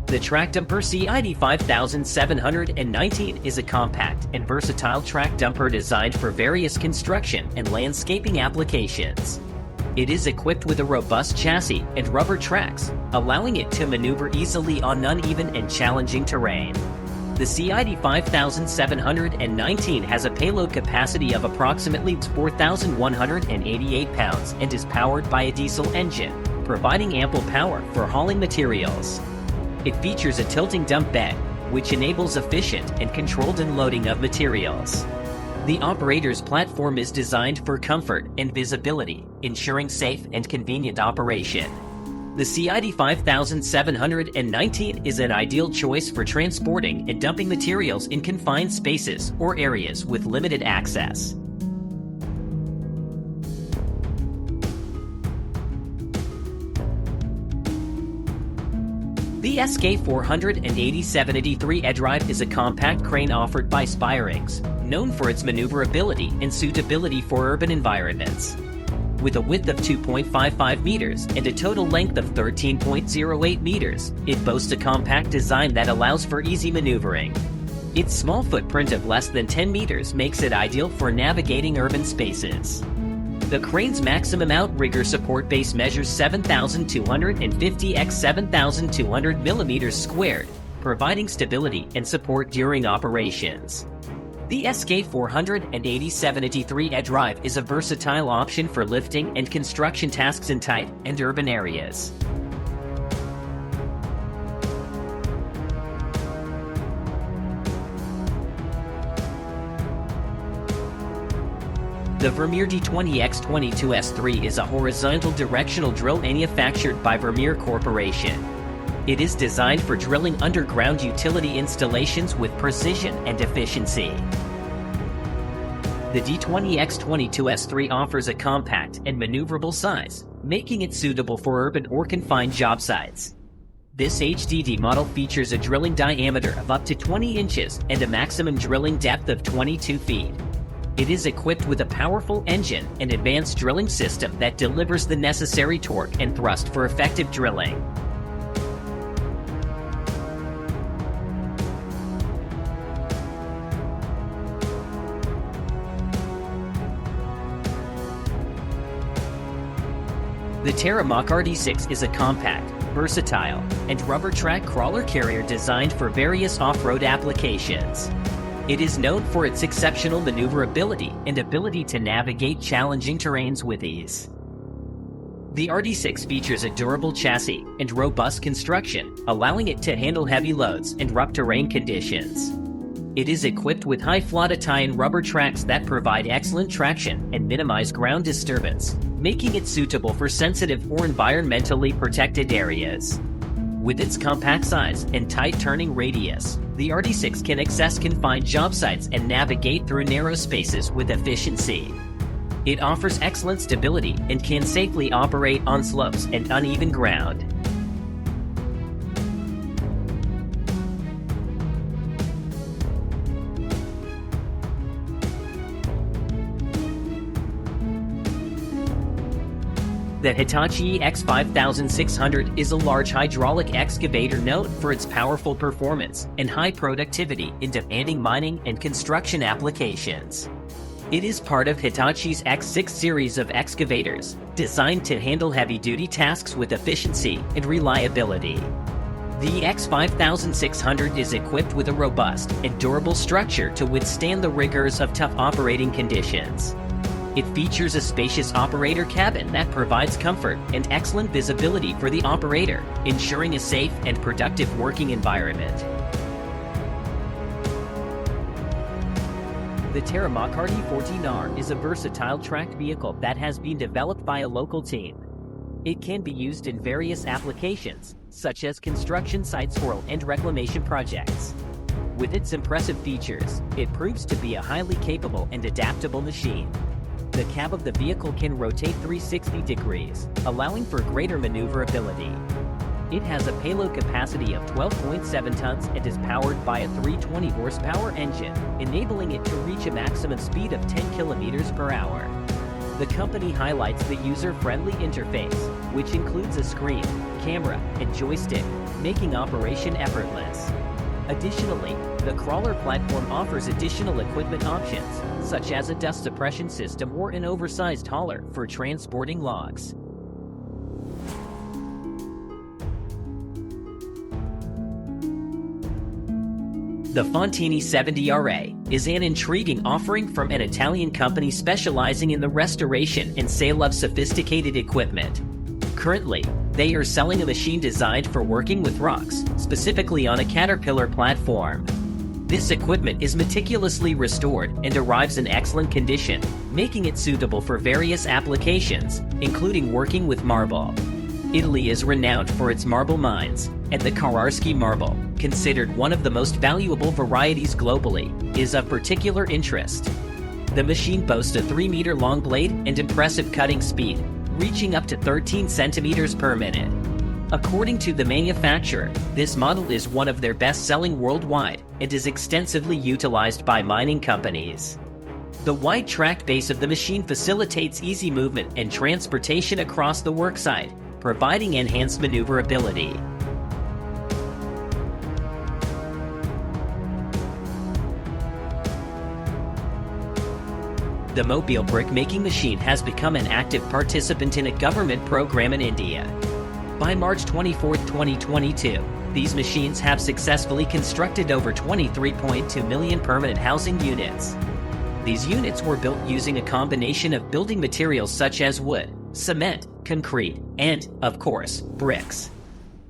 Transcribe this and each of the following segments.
The track dumper CID 5719 is a compact and versatile track dumper designed for various construction and landscaping applications. It is equipped with a robust chassis and rubber tracks, allowing it to maneuver easily on uneven and challenging terrain. The CID 5719 has a payload capacity of approximately 4,188 pounds and is powered by a diesel engine, providing ample power for hauling materials. It features a tilting dump bed, which enables efficient and controlled unloading of materials. The operator's platform is designed for comfort and visibility, ensuring safe and convenient operation. The CID 5719 is an ideal choice for transporting and dumping materials in confined spaces or areas with limited access. The SK487-83 drive is a compact crane offered by Spirings, known for its maneuverability and suitability for urban environments. With a width of 2.55 meters and a total length of 13.08 meters, it boasts a compact design that allows for easy maneuvering. Its small footprint of less than 10 meters makes it ideal for navigating urban spaces. The crane's maximum outrigger support base measures 7,250 x 7,200 millimeters squared, providing stability and support during operations. The SK487-83 drive is a versatile option for lifting and construction tasks in tight and urban areas. The Vermeer D20X22S3 is a horizontal directional drill manufactured by Vermeer Corporation. It is designed for drilling underground utility installations with precision and efficiency. The D20X22S3 offers a compact and maneuverable size, making it suitable for urban or confined job sites. This HDD model features a drilling diameter of up to 20 inches and a maximum drilling depth of 22 feet. It is equipped with a powerful engine and advanced drilling system that delivers the necessary torque and thrust for effective drilling. The Terramach RD6 is a compact, versatile, and rubber track crawler carrier designed for various off-road applications. It is known for its exceptional maneuverability and ability to navigate challenging terrains with ease. The RD6 features a durable chassis and robust construction, allowing it to handle heavy loads and rough terrain conditions. It is equipped with high flotta tie-in rubber tracks that provide excellent traction and minimize ground disturbance, making it suitable for sensitive or environmentally protected areas. With its compact size and tight turning radius, the RD6 can access confined job sites and navigate through narrow spaces with efficiency. It offers excellent stability and can safely operate on slopes and uneven ground. The Hitachi X5600 is a large hydraulic excavator known for its powerful performance and high productivity in demanding mining and construction applications. It is part of Hitachi's X6 series of excavators, designed to handle heavy-duty tasks with efficiency and reliability. The X5600 is equipped with a robust and durable structure to withstand the rigors of tough operating conditions. It features a spacious operator cabin that provides comfort and excellent visibility for the operator, ensuring a safe and productive working environment. The Terramach RD14R is a versatile tracked vehicle that has been developed by a local team. It can be used in various applications, such as construction site swirl and reclamation projects. With its impressive features, it proves to be a highly capable and adaptable machine. The cab of the vehicle can rotate 360 degrees, allowing for greater maneuverability. It has a payload capacity of 12.7 tons and is powered by a 320 horsepower engine, enabling it to reach a maximum speed of 10 kilometers per hour. The company highlights the user-friendly interface, which includes a screen, camera, and joystick, making operation effortless. Additionally, the crawler platform offers additional equipment options, such as a dust suppression system or an oversized hauler for transporting logs. The Fontini 70RA is an intriguing offering from an Italian company specializing in the restoration and sale of sophisticated equipment. Currently, they are selling a machine designed for working with rocks, specifically on a Caterpillar platform. This equipment is meticulously restored and arrives in excellent condition, making it suitable for various applications, including working with marble. Italy is renowned for its marble mines, and the Carrarski marble, considered one of the most valuable varieties globally, is of particular interest. The machine boasts a 3-meter-long blade and impressive cutting speed, reaching up to 13 centimeters per minute. According to the manufacturer, this model is one of their best-selling worldwide and is extensively utilized by mining companies. The wide track base of the machine facilitates easy movement and transportation across the worksite, providing enhanced maneuverability. The mobile brick-making machine has become an active participant in a government program in India. By March 24, 2022, these machines have successfully constructed over 23.2 million permanent housing units. These units were built using a combination of building materials such as wood, cement, concrete, and, of course, bricks.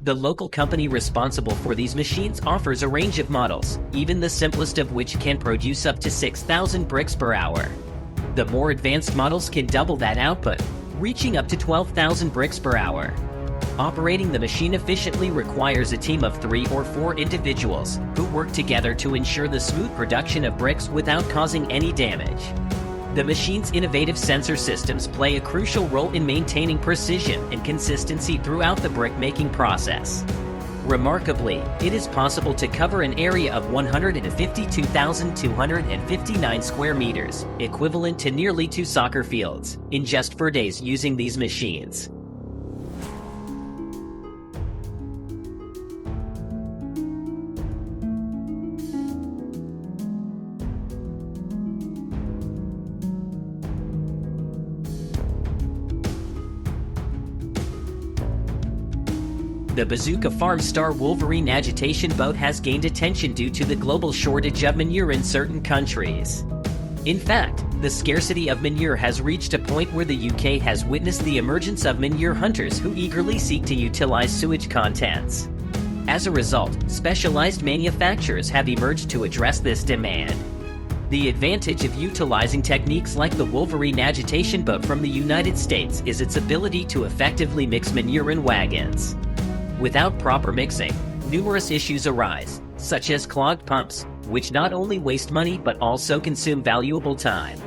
The local company responsible for these machines offers a range of models, even the simplest of which can produce up to 6,000 bricks per hour. The more advanced models can double that output, reaching up to 12,000 bricks per hour. Operating the machine efficiently requires a team of 3 or 4 individuals who work together to ensure the smooth production of bricks without causing any damage. The machine's innovative sensor systems play a crucial role in maintaining precision and consistency throughout the brick-making process. Remarkably, it is possible to cover an area of 152,259 square meters, equivalent to nearly 2 soccer fields, in just 4 days using these machines. The Bazooka Farm Star Wolverine agitation boat has gained attention due to the global shortage of manure in certain countries. In fact, the scarcity of manure has reached a point where the UK has witnessed the emergence of manure hunters who eagerly seek to utilize sewage contents. As a result, specialized manufacturers have emerged to address this demand. The advantage of utilizing techniques like the Wolverine agitation boat from the United States is its ability to effectively mix manure in wagons. Without proper mixing, numerous issues arise, such as clogged pumps, which not only waste money but also consume valuable time.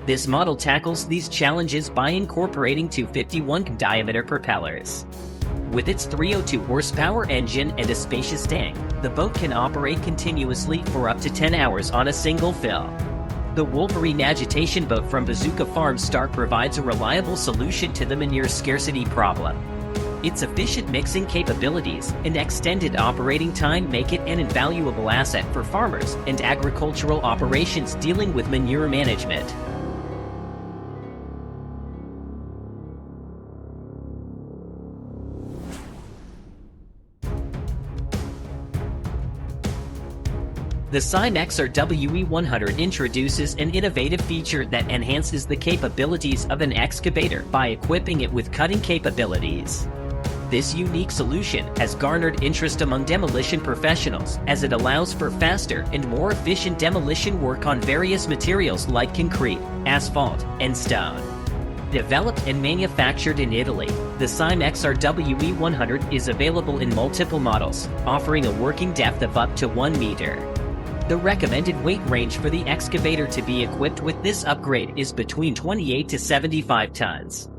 This model tackles these challenges by incorporating 251 diameter propellers. With its 302 horsepower engine and a spacious tank, the boat can operate continuously for up to 10 hours on a single fill. The Wolverine agitation boat from Bazooka Farm Star provides a reliable solution to the manure scarcity problem. Its efficient mixing capabilities and extended operating time make it an invaluable asset for farmers and agricultural operations dealing with manure management. The Cymex WE100 introduces an innovative feature that enhances the capabilities of an excavator by equipping it with cutting capabilities. This unique solution has garnered interest among demolition professionals as it allows for faster and more efficient demolition work on various materials like concrete, asphalt, and stone. Developed and manufactured in Italy, the Cymex WE100 is available in multiple models, offering a working depth of up to 1 meter. The recommended weight range for the excavator to be equipped with this upgrade is between 28 to 75 tons.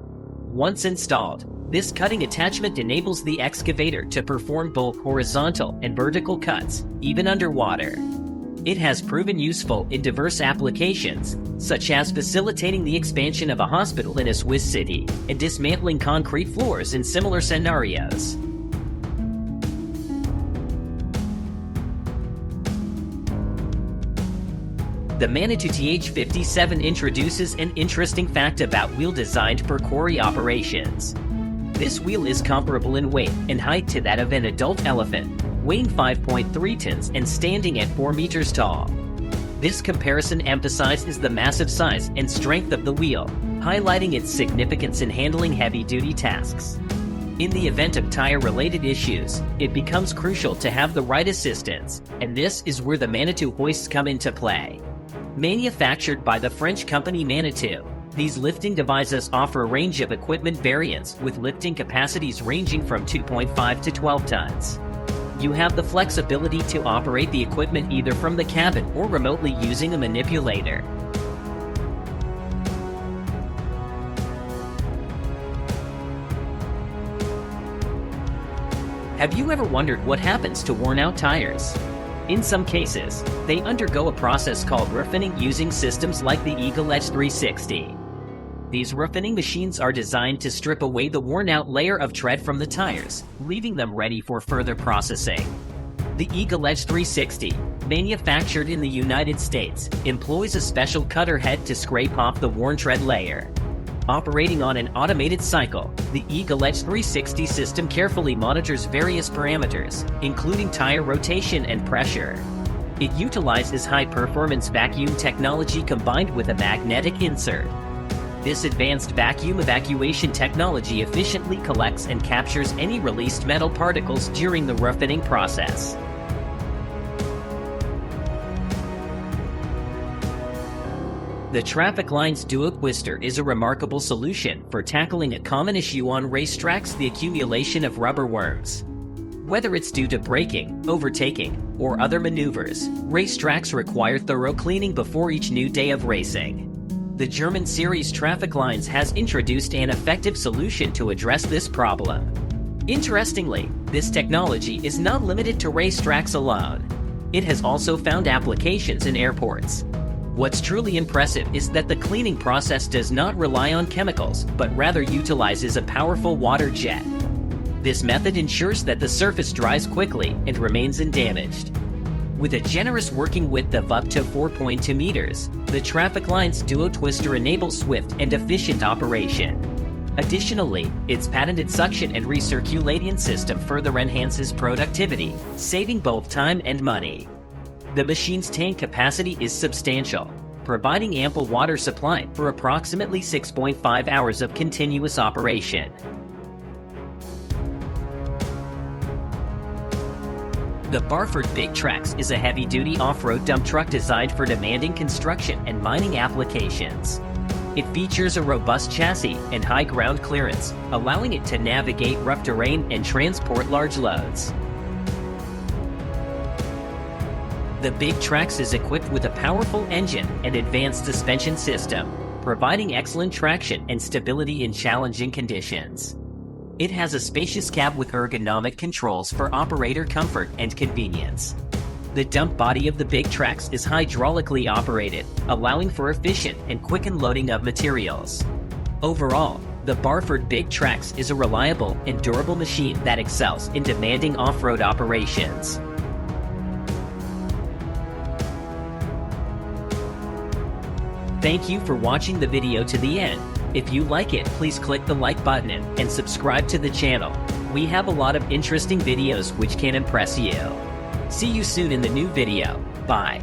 Once installed, this cutting attachment enables the excavator to perform both horizontal and vertical cuts, even underwater. It has proven useful in diverse applications, such as facilitating the expansion of a hospital in a Swiss city and dismantling concrete floors in similar scenarios. The Manitou TH57 introduces an interesting fact about wheel designed for quarry operations. This wheel is comparable in weight and height to that of an adult elephant, weighing 5.3 tons and standing at 4 meters tall. This comparison emphasizes the massive size and strength of the wheel, highlighting its significance in handling heavy-duty tasks. In the event of tire-related issues, it becomes crucial to have the right assistance, and this is where the Manitou hoists come into play. Manufactured by the French company Manitou, these lifting devices offer a range of equipment variants with lifting capacities ranging from 2.5 to 12 tons. You have the flexibility to operate the equipment either from the cabin or remotely using a manipulator. Have you ever wondered what happens to worn-out tires? In some cases, they undergo a process called refining using systems like the Eagle Edge 360. These refining machines are designed to strip away the worn-out layer of tread from the tires, leaving them ready for further processing. The Eagle Edge 360, manufactured in the United States, employs a special cutter head to scrape off the worn tread layer. Operating on an automated cycle, the Eagle Edge 360 system carefully monitors various parameters, including tire rotation and pressure. It utilizes high-performance vacuum technology combined with a magnetic insert. This advanced vacuum evacuation technology efficiently collects and captures any released metal particles during the refining process. The Traffic Line's Duo Twister is a remarkable solution for tackling a common issue on racetracks: the accumulation of rubber worms. Whether it's due to braking, overtaking, or other maneuvers, racetracks require thorough cleaning before each new day of racing. The German series Traffic Lines has introduced an effective solution to address this problem. Interestingly, this technology is not limited to racetracks alone. It has also found applications in airports. What's truly impressive is that the cleaning process does not rely on chemicals, but rather utilizes a powerful water jet. This method ensures that the surface dries quickly and remains undamaged. With a generous working width of up to 4.2 meters, the Traffic Line's Duo Twister enables swift and efficient operation. Additionally, its patented suction and recirculating system further enhances productivity, saving both time and money. The machine's tank capacity is substantial, providing ample water supply for approximately 6.5 hours of continuous operation. The Barford Big Trax is a heavy-duty off-road dump truck designed for demanding construction and mining applications. It features a robust chassis and high ground clearance, allowing it to navigate rough terrain and transport large loads. The Big Trax is equipped with a powerful engine and advanced suspension system, providing excellent traction and stability in challenging conditions. It has a spacious cab with ergonomic controls for operator comfort and convenience. The dump body of the Big Trax is hydraulically operated, allowing for efficient and quick unloading of materials. Overall, the Barford Big Trax is a reliable and durable machine that excels in demanding off-road operations. Thank you for watching the video to the end. If you like it, please click the like button and subscribe to the channel. We have a lot of interesting videos which can impress you. See you soon in the new video. Bye.